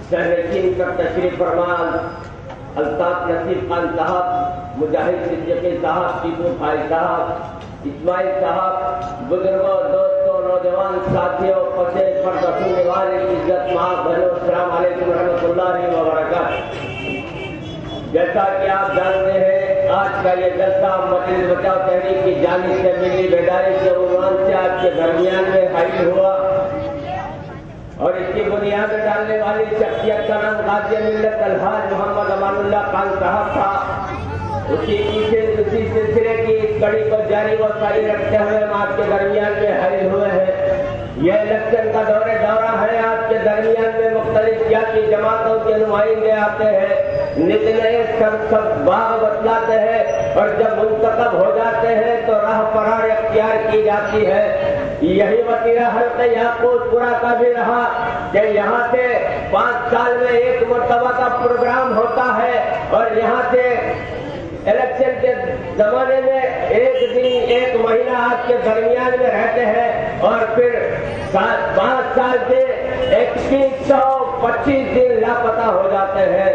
सहनशीन पर तशरीफ फरमान अल्ताफ नसीब खान साहब, मुजाहिद सिद्दीकी साहब, टीपू भाई साहब, इस्माइल साहब, बुजुर्गों, दोस्तों, नौजवान साथियों, पते पर रखने वाले इज्जत माँ बनो, अस्सलाम वालेकुम रहमतुल्लाहि व बरकातहू। जैसा कि आप जानते हैं, आज का ये जलसा मजलिस बचाव तहरीक की जानिब से मिली बेदारी के उन्वान से आपके दरमियान में हाजिर हुआ और इसकी बुनियाद डालने वाली शख्सियत का नाम गाज़ी मिल्लत अलहाज मोहम्मद अमानुल्लाह खान साहब था। उसी सिलसिले की इस कड़ी को जारी व सारी रखते हुए हम आपके दरमियान में हाजिर हुए हैं। यह इलेक्शन का दौरा है। आपके दरमियान में मुख्तलिफ सियासी जमातों के नुमाइंदे आते हैं, नित नए सब बाग बतलाते हैं और जब मुंतखब हो जाते हैं तो राह फरार इख्तियार की जाती है। यही वतीरा हल्के याकूतपुरा का भी रहा कि यहाँ से 5 साल में एक मरतबा का प्रोग्राम होता है और यहाँ से इलेक्शन के जमाने में एक दिन एक महीना आपके दरमियान में रहते हैं और फिर 5 साल से 2125 दिन लापता हो जाते हैं।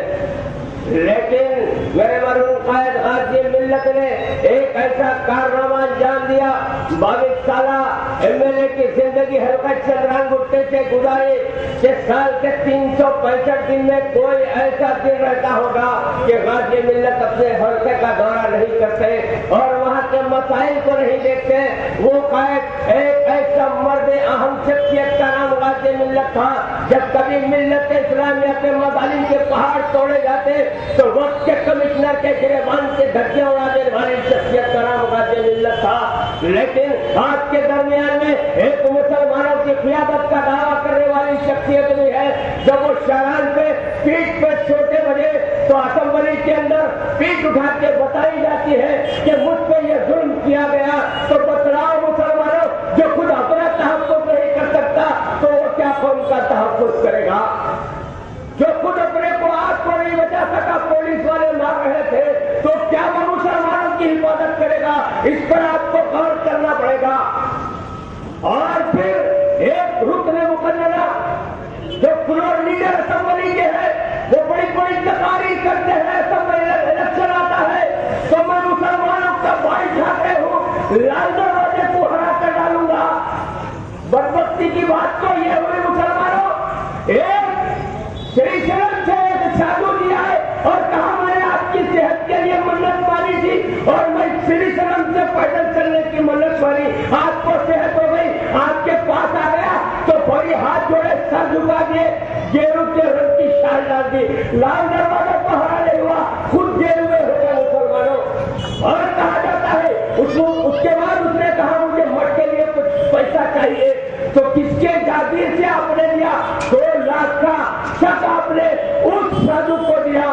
लेकिन मेरे मरहूम कायद गाज़ी मिल्लत ने एक ऐसा कारनामा अंजाम दिया, 22 साला एमएलए की जिंदगी हल्का चंद्रान गुट्टे से गुजारी कि साल के 365 दिन में कोई ऐसा दिन रहता होगा कि गाज़ी मिल्लत अपने हल्के का दौरा नहीं करते और वहाँ के मसाइल को नहीं देखते। वो कायद एक ऐसा मर्द अहम शख्सियत का नाम गाज़ी मिल्लत था। जब कभी मिल्लत इस्लामिया के मजालिम के पहाड़ तोड़े जाते तो वक्त के कमिश्नर के गिरेबान से धज्जियां उड़ाने वाली शख्सियत का नाम गाज़ी मिल्लत था। लेकिन आज के दरमियान में एक मुसलमानों की क़ियादत का दावा करने वाली शख्सियत भी है। जब वो शहरान पे पीठ पे छोटे बजे तो असेंबली के अंदर पीठ उठा के बताई जाती है कि मुझ पे ये जुल्म किया गया, तो बतलाओ मुसलमानों, जो खुद अपना तहफ़्फ़ुज़ नहीं कर सकता तो वो क्या कौम का तहफ़्फ़ुज़ करेगा? जो खुद अपने को आग को नहीं बचा सका, पुलिस वाले मार रहे थे, तो क्या वो मुसलमानों की हिफाजत करेगा? इस पर आपको गौर करना पड़ेगा। और फिर एक रुकन मुकर्ररा जो फ्लोर लीडर असेंबली के हैं, वो बड़ी बड़ी तकारीर करते हैं, इलेक्शन आता है तो मैं मुसलमानों का भाई ठाकरे हूँ, लाल दरवाजे को हरा कर डालूंगा। बदबख्ती की बात तो ये हुई मुसलमानों, एक श्री शरण से एक साधु जी आए और कहा मैंने आपकी सेहत के लिए मन्नत मारी थी और मैं श्री शरण से पैदल चलने की मन्नत मारी, आपको सेहत हो गई, आपके पास आ गया तो बड़ी हाथ जोड़े सर झुका दिए, गेरू के रंग की शाल डाल दी, लाल दरवाजा को हरा नहीं हुआ, खुद गेरू में हो गया मुसलमानों। और कहा जाता है उसके बाद उसने कहा मुझे मठ के लिए कुछ पैसा चाहिए, तो किसके जागीर से आपने दिया? 2 लाख का शक आपने उस साधु को दिया।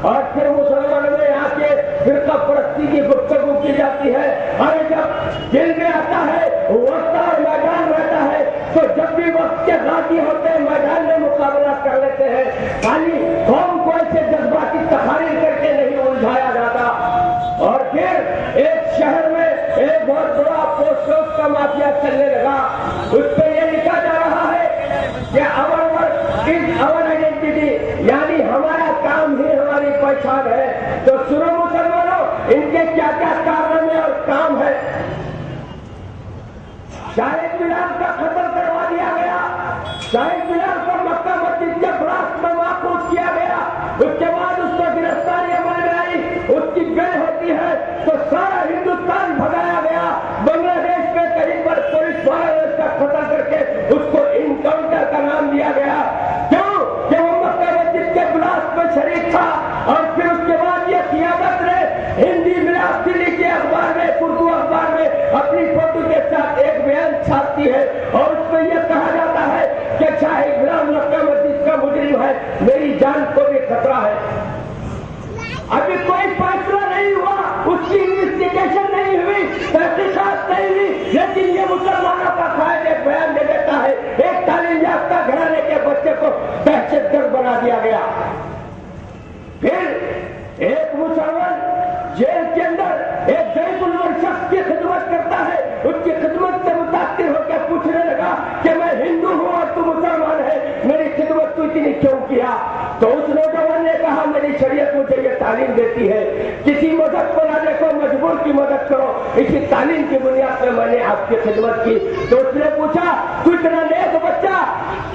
और फिर मुसलमान में यहाँ के फिरका परस्ती की गुफ्तगू की जाती है। अरे जब दिल में आता है वक्त और मैदान रहता है तो जब भी वक्त के गाजी होते हैं मैदान में मुकाबला कर लेते हैं। खाली कौम को ऐसे जज्बाती तकारीर करके नहीं उलझाया जाता। और फिर एक शहर में एक बहुत बड़ा पोस्ट ऑफिस का माफिया चलने लगा, उस पर यह लिखा जा रहा है कि our work is our identity, यानी हमारा काम ही हमारी पहचान है। तो सुनो मुसलमानों, इनके क्या क्या कारनामे और काम है। शाहिद मिनार का खत्म करवा दिया गया, शाहिद मिनार को मक्का मस्जिद के ब्लास्ट में महफूज किया गया, उसके बाद उसको गिरफ्तारी अमल में आई, उसकी बेल होती है तो सारा हिंदुस्तान भगाया गया। बांग्लादेश में कहीं पर पुलिस वालों ने उसका खत्म करके उसको इनकाउंटर का नाम दिया गया। क्यों? कि वो मक्का मस्जिद के ब्लास्ट में शरीक था। और फिर उसके बाद ये क़ियादत ने हिंदी में दिल्ली के अखबार में, उर्दू अखबार में अपनी फोटो के साथ एक बयान छापती है और उसमें यह कहा जाता है कि चाहे इब्राहिम मक्का मस्जिद का मुजरिम है, मेरी जान को भी खतरा है। अभी कोई फैसला नहीं हुआ, उसकी इन्वेस्टिगेशन नहीं हुई, तहकीकात नहीं हुई, लेकिन ये मुसलमानों का कायद एक बयान दे देता है, एक तालीम याफ्ता घराने के बच्चे को दहशतगर्द बना दिया गया। फिर एक मुसलमान जेल के अंदर एक जैबुल शख्स की खिदमत करता है, उसकी खिदमत से मुतासिर होकर पूछने लगा कि मैं हिंदू हूं और तू मुसलमान है, मेरी खिदमत हिम्मत तू इतनी क्यों किया? तो उस नौजवान ने कहा मेरी शरीयत मुझे ये तालीम देती है, किसी मदद को ना देखो, मजबूर की मदद करो। इसी तालीम की बुनियाद पर मैंने आपकी खिदमत की। तो उसने पूछा तू इतना नेक बच्चा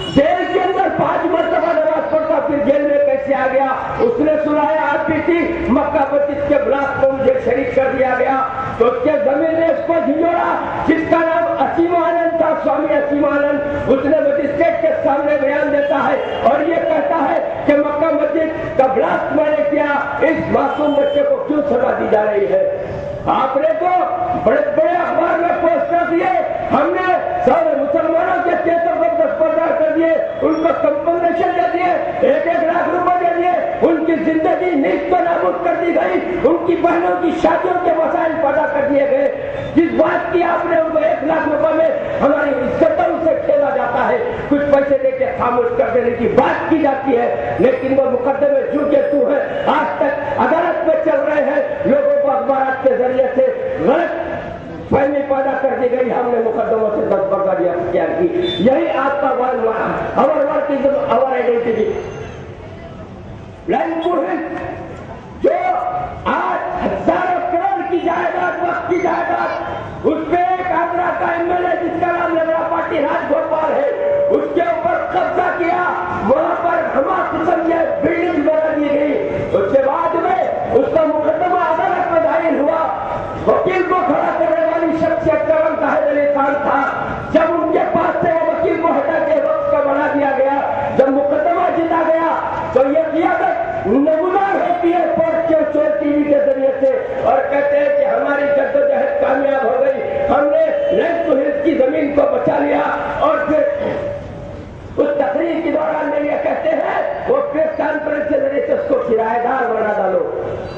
जेल के अंदर 5 मरतबा नमाज पढ़ता फिर जेल में कैसे आ गया? उसने सुनाया आपकी थी मक्का मस्जिद के ब्लास्ट को मुझे शरीक कर दिया गया। तो उसके जमीन ने उसको झिझोड़ा, जिसका नाम असीमानंद था, स्वामी असीमानंद। उसने मजिस्ट्रेट के सामने बयान देता है और ये कहता है कि मक्का मस्जिद का ब्लास्ट मैंने किया, इस मासूम बच्चे को क्यों सजा दी जा रही है? आपने तो बड़े बड़े अखबार में पोस्टर दिए, हमने सारे मुसलमानों के 610 कर दिए, उनको कंपनसेशन दे दिए, 1-1 लाख रुपए दे दिए, उनकी जिंदगी नीच तो नाबूद कर दी गई, उनकी बहनों की शादियों के मसाइल पैदा कर दिए गए। जिस बात की आपने उनको 1 लाख रुपए में हमारी इज्जतों से खेला जाता है, कुछ पैसे देके खामोश कर देने की बात की जाती है, लेकिन वो मुकदमे झूठे तू है आज तक अदालत में चल रहे हैं। लोगों को अखबार के जरिए से गलत फहमी पैदा कर दी गई, हमने मुकदमों से 10 बगाड़ियां अख्तियार की। यही आपका अवर वर्किज्म, अवर आइडेंटिटी। जो आज हजारों करोड़ की जायदाद, वक्त की जायदाद, उसपे एक आगरा का एमएलए जिसका नाम लंगड़ा पार्टी राजगोपाल है, उसके ऊपर कब्जा किया, वहां पर हमारे किस्म की बिल्डिंग बना दी गई। उसके बाद में उसका मुकदमा अदालत में दायर हुआ। वकील को खड़ा करने वाली शख्सियत का नाम ताहिर अली खान था। जब उनके पास से वो वकील को हटा के वक्त का बना दिया गया, जब मुकदमा जीता गया तो ये कियादत नमूदार होती है कोर्ट के चोर टीवी के जरिए से और कहते हैं कि हमारी जद्दोजहद कामयाब हो गई, हमने लैंड टू हिल्स की जमीन को बचा लिया। और फिर उस तकरीर के दौरान में ये कहते हैं वो प्रेस कॉन्फ्रेंस के जरिए से उसको किराएदार बना डालो।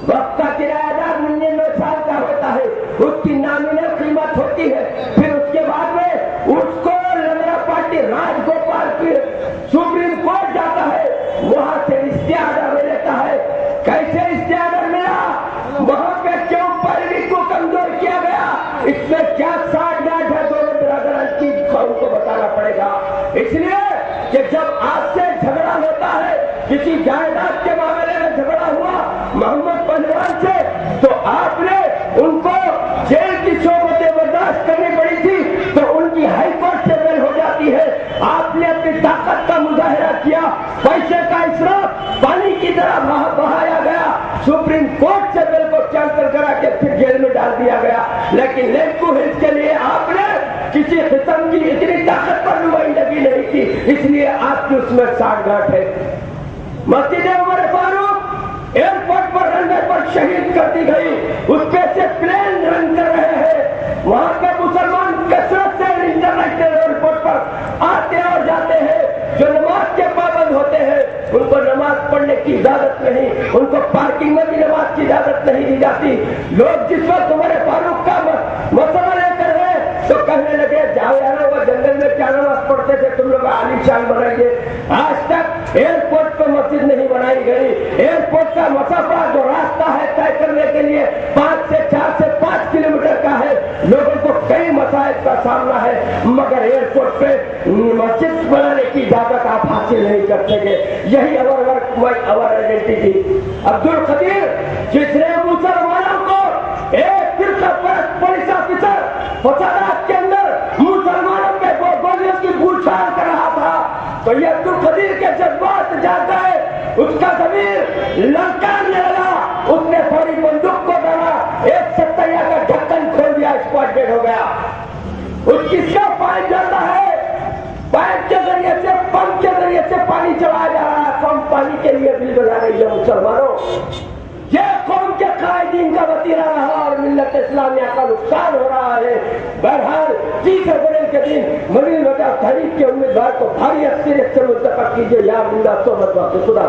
वक्त का किराएदार 99 साल का होता है, उसकी नामिनल कीमत होती है। फिर उसके बाद में उसको लंगड़ा पार्टी राजगोपाल की सुप्रीम कोर्ट जाता है, वहां से इस्तेआदर लेता है। कैसे इस्तेआदर मिला? वहां पे क्यों पैरवी को कमजोर किया गया? इसमें क्या साठ-गांठ है दोनों बिरादरान की, उनको बताना पड़ेगा। इसलिए कि जब आपसे झगड़ा होता है, किसी जायदाद के मामले में झगड़ा हुआ मोहम्मद पहलवान से, तो आपने उनको जेल की सोबतें बर्दाश्त करनी पड़ी थी, तो उनकी हाईकोर्ट से बेल हो जाती है। आपने अपनी ताकत का मुजाहिरा किया, पैसे का इसराफ पानी की तरह बहाया गया, सुप्रीम कोर्ट से बिल को कैंसिल करा के फिर जेल में डाल दिया गया। लेकिन लेंकू हिल्स के लिए आपने किसी किस्म की इतनी ताकत पर नुमाइंदगी नहीं की, इसलिए आपकी उसमें साठ-गांठ है। मस्जिद उमर फारूक एयरपोर्ट पर रनवे पर शहीद कर दी गई, उसपे से प्लेन रन कर रहे हैं, वहां के मुसलमान कसरत से इंटरनेशनल एयरपोर्ट पर आते और जाते हैं। जो नमाज के पाबंद होते हैं उनको नमाज पढ़ने की इजाजत नहीं, उनको पार्किंग में भी नमाज की इजाजत नहीं दी जाती। लोग जिस वक्त उमर फारूक का मसला लेकर गए तो कहने लगे जाओ यार, वो जंगल में क्या नमाज पढ़ते थे, तुम लोग आलीशान बनाइए। आज तक एयरपोर्ट पर मस्जिद नहीं बनाई गई। एयरपोर्ट का मसाफा जो रास्ता है तय करने के लिए 4 से 5 किलोमीटर का है, लोगों को कई मसाइल का सामना है, मगर एयरपोर्ट पे मस्जिद बनाने की इजाजत आप हासिल नहीं कर सके। यही our work why our identity. Abdul Qadeer जिसने मुसलमानों को एक फिरका परस्त पुलिस ऑफिसर फसादात के अंदर मुसलमानों के गोलियों की बूछार कर रहा था, तो ये अब्दुल कदीर के जज्बात जाग गए, उसका जमीर ललकारने लगा, उसने फौरी बंदूक को डाला, एक सत्तैया का ढक्कन खोल दिया, स्पॉट डेड हो गया। उसकी सब पाइप जाता है, पाइप के जरिए से, पंप के जरिए से पानी चलाया जा रहा है, पंप पानी के लिए बिल बजा रही है। मुसलमानों, ये कौम के कायदीन का वतीरा रहा और मिल्लत इस्लामिया का नुकसान हो रहा है। बहरहाल 30 अप्रैल के दिन मजीद वजह तहरीक के उम्मीदवार को भारी अक्सरियत से मुंतखब कीजिए। या बिल्ला सोबत खुदा।